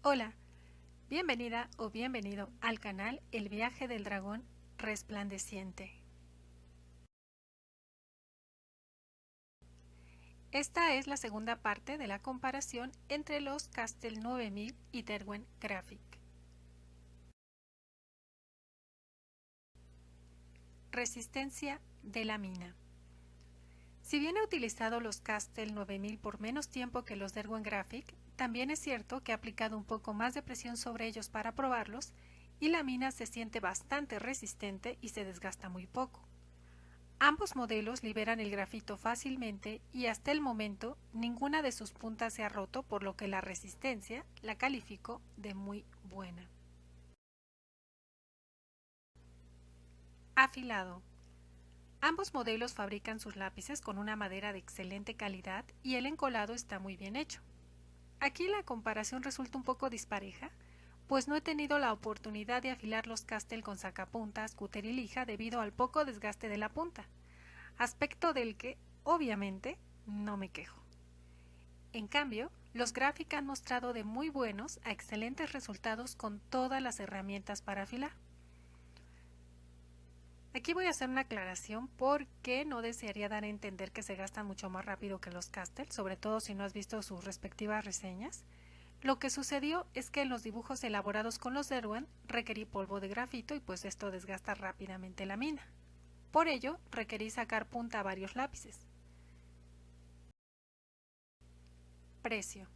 Hola, bienvenida o bienvenido al canal El viaje del dragón resplandeciente. Esta es la segunda parte de la comparación entre los Castell 9000 y Derwent Graphic. Resistencia de la mina. Si bien he utilizado los Castell 9000 por menos tiempo que los Derwent Graphic, también es cierto que he aplicado un poco más de presión sobre ellos para probarlos y la mina se siente bastante resistente y se desgasta muy poco. Ambos modelos liberan el grafito fácilmente y hasta el momento ninguna de sus puntas se ha roto, por lo que la resistencia la califico de muy buena. Afilado. Ambos modelos fabrican sus lápices con una madera de excelente calidad y el encolado está muy bien hecho. Aquí la comparación resulta un poco dispareja, pues no he tenido la oportunidad de afilar los Castell con sacapuntas, cúter y lija debido al poco desgaste de la punta, aspecto del que, obviamente, no me quejo. En cambio, los Graphic han mostrado de muy buenos a excelentes resultados con todas las herramientas para afilar. Aquí voy a hacer una aclaración porque no desearía dar a entender que se gastan mucho más rápido que los Castell, sobre todo si no has visto sus respectivas reseñas. Lo que sucedió es que en los dibujos elaborados con los Derwent requerí polvo de grafito y pues esto desgasta rápidamente la mina. Por ello, requerí sacar punta a varios lápices. Precio.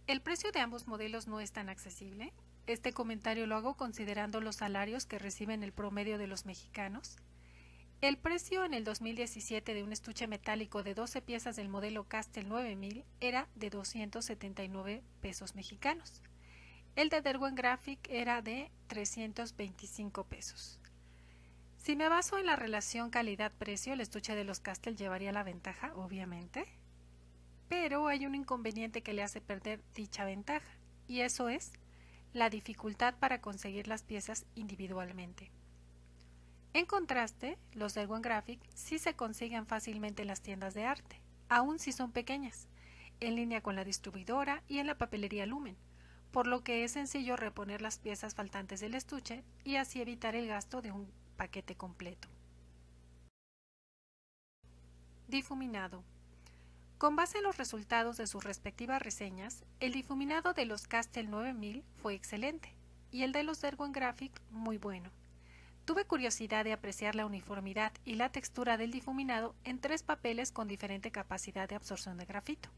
El precio de ambos modelos no es tan accesible. Este comentario lo hago considerando los salarios que reciben el promedio de los mexicanos. El precio en el 2017 de un estuche metálico de 12 piezas del modelo Castell 9000 era de 279 pesos mexicanos. El de Derwent Graphic era de 325 pesos. Si me baso en la relación calidad-precio, el estuche de los Castell llevaría la ventaja, obviamente. Pero hay un inconveniente que le hace perder dicha ventaja, y eso es la dificultad para conseguir las piezas individualmente. En contraste, los Derwent Graphic sí se consiguen fácilmente en las tiendas de arte, aun si son pequeñas, en línea con la distribuidora y en la papelería Lumen, por lo que es sencillo reponer las piezas faltantes del estuche y así evitar el gasto de un paquete completo. Difuminado. Con base en los resultados de sus respectivas reseñas, el difuminado de los Castell 9000 fue excelente y el de los Derwent Graphic muy bueno. Tuve curiosidad de apreciar la uniformidad y la textura del difuminado en tres papeles con diferente capacidad de absorción de grafito: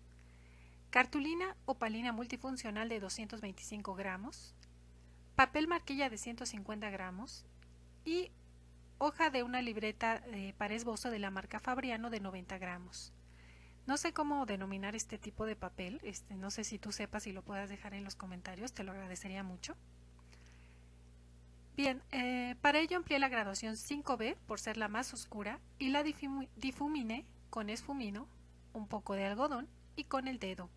cartulina opalina multifuncional de 225 gramos, papel marquilla de 150 gramos y hoja de una libreta para esbozo de la marca Fabriano de 90 gramos. No sé cómo denominar este tipo de papel, no sé si tú sepas y lo puedas dejar en los comentarios, te lo agradecería mucho. Bien, para ello empleé la graduación 5B por ser la más oscura y la difuminé con esfumino, un poco de algodón y con el dedo.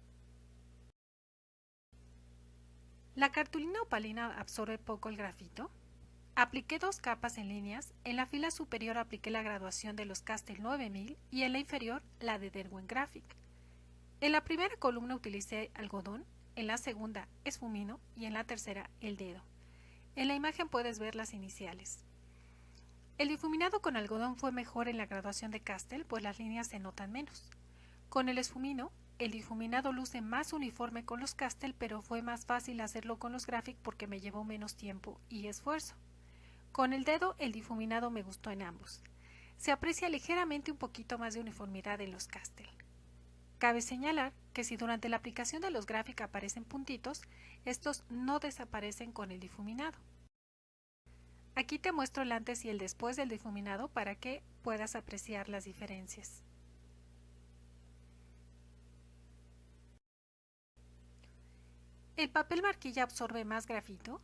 La cartulina opalina absorbe poco el grafito. Apliqué dos capas en líneas, en la fila superior apliqué la graduación de los Castell 9000 y en la inferior la de Derwent Graphic. En la primera columna utilicé algodón, en la segunda esfumino y en la tercera el dedo. En la imagen puedes ver las iniciales. El difuminado con algodón fue mejor en la graduación de Castell, pues las líneas se notan menos. Con el esfumino, el difuminado luce más uniforme con los Castell, pero fue más fácil hacerlo con los Graphic porque me llevó menos tiempo y esfuerzo. Con el dedo, el difuminado me gustó en ambos. Se aprecia ligeramente un poquito más de uniformidad en los Castell. Cabe señalar que si durante la aplicación de los Graphic aparecen puntitos, estos no desaparecen con el difuminado. Aquí te muestro el antes y el después del difuminado para que puedas apreciar las diferencias. El papel marquilla absorbe más grafito.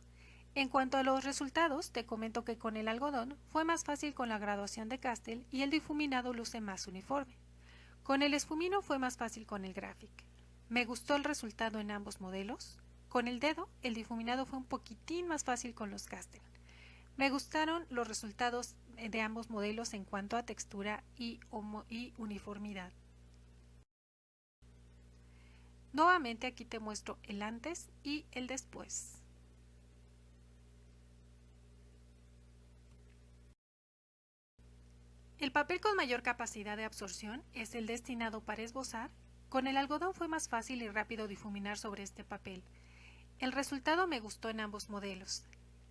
En cuanto a los resultados, te comento que con el algodón fue más fácil con la graduación de Castell y el difuminado luce más uniforme. Con el esfumino fue más fácil con el Graphic. Me gustó el resultado en ambos modelos. Con el dedo, el difuminado fue un poquitín más fácil con los Castell. Me gustaron los resultados de ambos modelos en cuanto a textura y uniformidad. Nuevamente aquí te muestro el antes y el después. El papel con mayor capacidad de absorción es el destinado para esbozar. Con el algodón fue más fácil y rápido difuminar sobre este papel. El resultado me gustó en ambos modelos.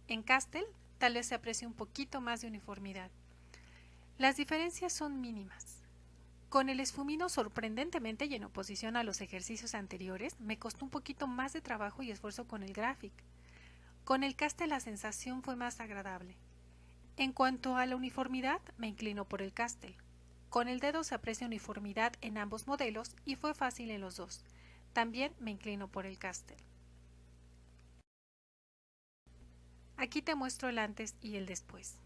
En Castell tal vez se aprecie un poquito más de uniformidad. Las diferencias son mínimas. Con el esfumino sorprendentemente y en oposición a los ejercicios anteriores, me costó un poquito más de trabajo y esfuerzo con el Graphic. Con el Castell la sensación fue más agradable. En cuanto a la uniformidad, me inclino por el Castell. Con el dedo se aprecia uniformidad en ambos modelos y fue fácil en los dos. También me inclino por el Castell. Aquí te muestro el antes y el después.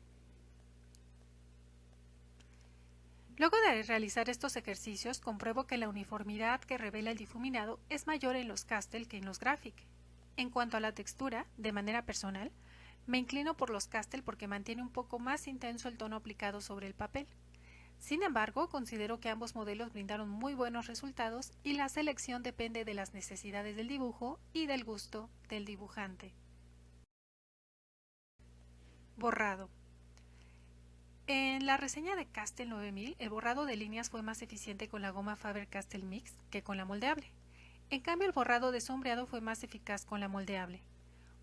Luego de realizar estos ejercicios, compruebo que la uniformidad que revela el difuminado es mayor en los Castell que en los Graphic. En cuanto a la textura, de manera personal, me inclino por los Castell porque mantiene un poco más intenso el tono aplicado sobre el papel. Sin embargo, considero que ambos modelos brindaron muy buenos resultados y la selección depende de las necesidades del dibujo y del gusto del dibujante. Borrado. En la reseña de Castell 9000, el borrado de líneas fue más eficiente con la goma Faber-Castell Mix que con la moldeable. En cambio, el borrado de sombreado fue más eficaz con la moldeable.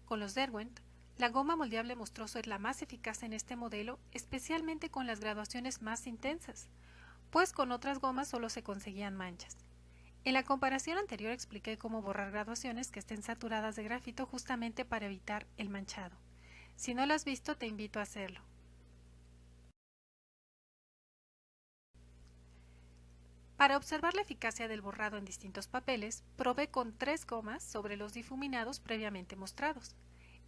Con los Derwent, la goma moldeable mostró ser la más eficaz en este modelo, especialmente con las graduaciones más intensas, pues con otras gomas solo se conseguían manchas. En la comparación anterior expliqué cómo borrar graduaciones que estén saturadas de grafito justamente para evitar el manchado. Si no lo has visto, te invito a hacerlo. Para observar la eficacia del borrado en distintos papeles, probé con 3 gomas sobre los difuminados previamente mostrados.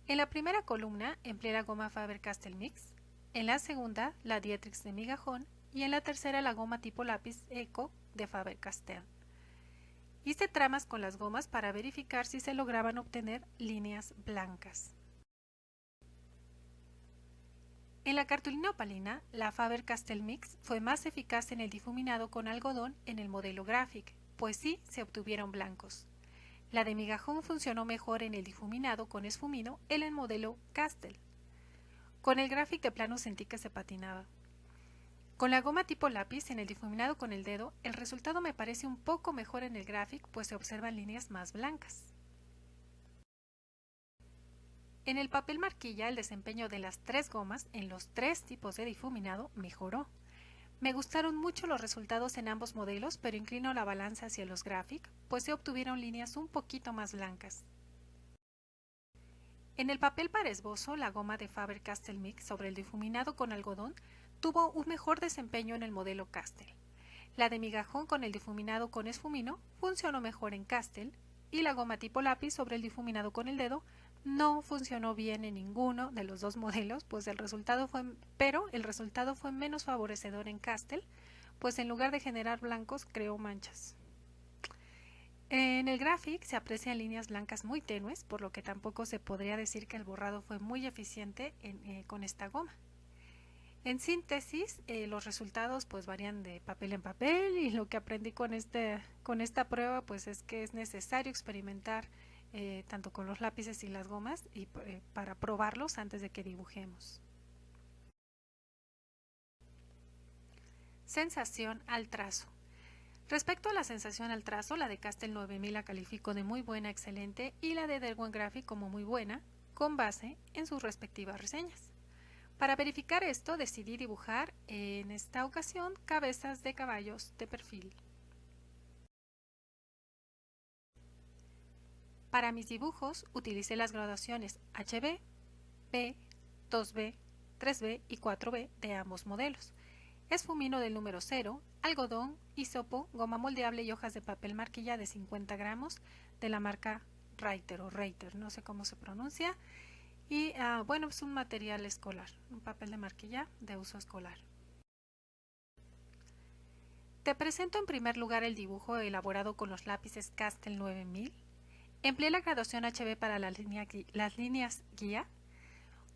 En la primera columna empleé la goma Faber-Castell Mix, en la segunda la Dietrich de migajón y en la tercera la goma tipo lápiz Eco de Faber-Castell. Hice tramas con las gomas para verificar si se lograban obtener líneas blancas. En la cartulina opalina, la Faber-Castell Mix fue más eficaz en el difuminado con algodón en el modelo Graphic, pues sí se obtuvieron blancos. La de migajón funcionó mejor en el difuminado con esfumino en el modelo Castell. Con el Graphic de plano sentí que se patinaba. Con la goma tipo lápiz en el difuminado con el dedo, el resultado me parece un poco mejor en el Graphic, pues se observan líneas más blancas. En el papel marquilla, el desempeño de las 3 gomas en los 3 tipos de difuminado mejoró. Me gustaron mucho los resultados en ambos modelos, pero inclino la balanza hacia los Graphic, pues se obtuvieron líneas un poquito más blancas. En el papel para esbozo, la goma de Faber-Castell Mix sobre el difuminado con algodón tuvo un mejor desempeño en el modelo Castell. La de migajón con el difuminado con esfumino funcionó mejor en Castell y la goma tipo lápiz sobre el difuminado con el dedo no funcionó bien en ninguno de los dos modelos, pues el resultado fue menos favorecedor en Castell, pues en lugar de generar blancos creó manchas. En el Graphic se aprecian líneas blancas muy tenues, por lo que tampoco se podría decir que el borrado fue muy eficiente con esta goma. En síntesis, los resultados pues varían de papel en papel y lo que aprendí con esta prueba pues es que es necesario experimentar tanto con los lápices y las gomas para probarlos antes de que dibujemos. Sensación al trazo. Respecto a la sensación al trazo, la de Castell 9000 la califico de muy buena, excelente y la de Derwent Graphic como muy buena, con base en sus respectivas reseñas. Para verificar esto decidí dibujar en esta ocasión cabezas de caballos de perfil. Para mis dibujos utilicé las graduaciones HB, B, 2B, 3B y 4B de ambos modelos. Esfumino del número 0, algodón, hisopo, goma moldeable y hojas de papel marquilla de 50 gramos de la marca Reiter o Reiter, no sé cómo se pronuncia. Y bueno, es un material escolar, un papel de marquilla de uso escolar. Te presento en primer lugar el dibujo elaborado con los lápices Castell 9000. Empleé la graduación HB para las líneas guía.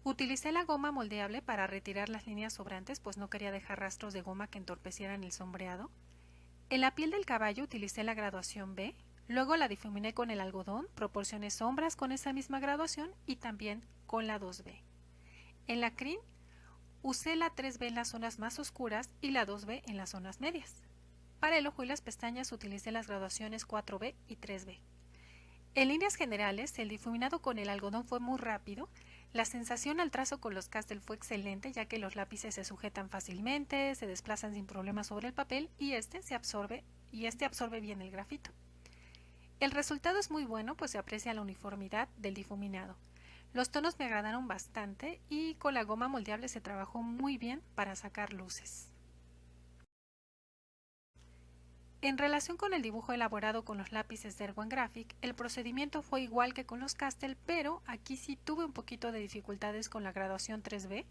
Utilicé la goma moldeable para retirar las líneas sobrantes, pues no quería dejar rastros de goma que entorpecieran el sombreado. En la piel del caballo utilicé la graduación B, Luego la difuminé con el algodón, proporcioné sombras con esa misma graduación y también con la 2B. En la crin usé la 3B en las zonas más oscuras y la 2B en las zonas medias. Para el ojo y las pestañas utilicé las graduaciones 4B y 3B. En líneas generales, el difuminado con el algodón fue muy rápido. La sensación al trazo con los Castell fue excelente, ya que los lápices se sujetan fácilmente, se desplazan sin problemas sobre el papel y este absorbe bien el grafito. El resultado es muy bueno, pues se aprecia la uniformidad del difuminado. Los tonos me agradaron bastante y con la goma moldeable se trabajó muy bien para sacar luces. En relación con el dibujo elaborado con los lápices de Ergo Graphic, el procedimiento fue igual que con los Castell, pero aquí sí tuve un poquito de dificultades con la graduación 3B,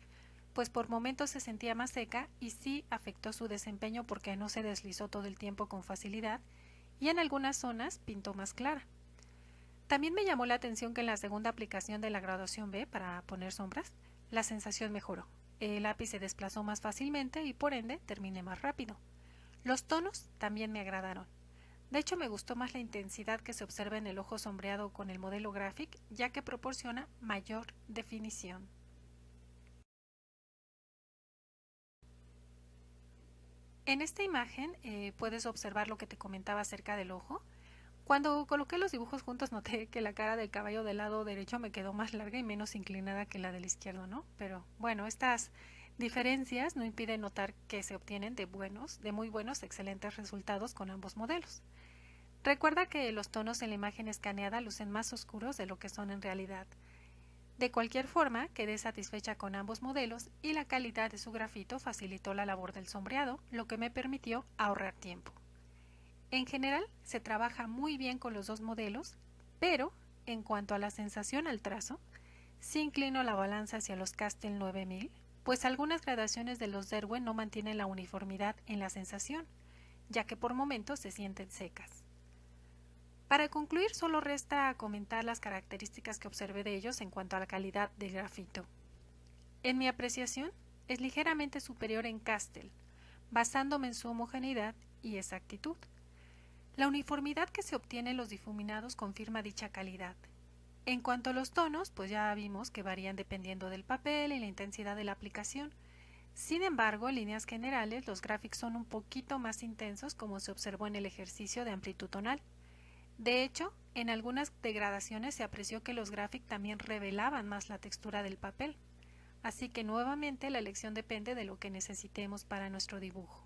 pues por momentos se sentía más seca y sí afectó su desempeño porque no se deslizó todo el tiempo con facilidad y en algunas zonas pintó más clara. También me llamó la atención que en la segunda aplicación de la graduación B para poner sombras, la sensación mejoró. El lápiz se desplazó más fácilmente y por ende terminé más rápido. Los tonos también me agradaron. De hecho, me gustó más la intensidad que se observa en el ojo sombreado con el modelo Graphic, ya que proporciona mayor definición. En esta imagen puedes observar lo que te comentaba acerca del ojo. Cuando coloqué los dibujos juntos noté que la cara del caballo del lado derecho me quedó más larga y menos inclinada que la del izquierdo, ¿no? Pero bueno, estas diferencias no impiden notar que se obtienen de muy buenos, excelentes resultados con ambos modelos. Recuerda que los tonos en la imagen escaneada lucen más oscuros de lo que son en realidad. De cualquier forma, quedé satisfecha con ambos modelos y la calidad de su grafito facilitó la labor del sombreado, lo que me permitió ahorrar tiempo. En general, se trabaja muy bien con los dos modelos, pero en cuanto a la sensación al trazo, sí inclino la balanza hacia los Castell 9000, pues algunas gradaciones de los Derwent no mantienen la uniformidad en la sensación, ya que por momentos se sienten secas. Para concluir, solo resta comentar las características que observé de ellos en cuanto a la calidad del grafito. En mi apreciación, es ligeramente superior en Castell, basándome en su homogeneidad y exactitud. La uniformidad que se obtiene en los difuminados confirma dicha calidad. En cuanto a los tonos, pues ya vimos que varían dependiendo del papel y la intensidad de la aplicación. Sin embargo, en líneas generales, los Graphic son un poquito más intensos, como se observó en el ejercicio de amplitud tonal. De hecho, en algunas degradaciones se apreció que los Graphic también revelaban más la textura del papel. Así que nuevamente la elección depende de lo que necesitemos para nuestro dibujo.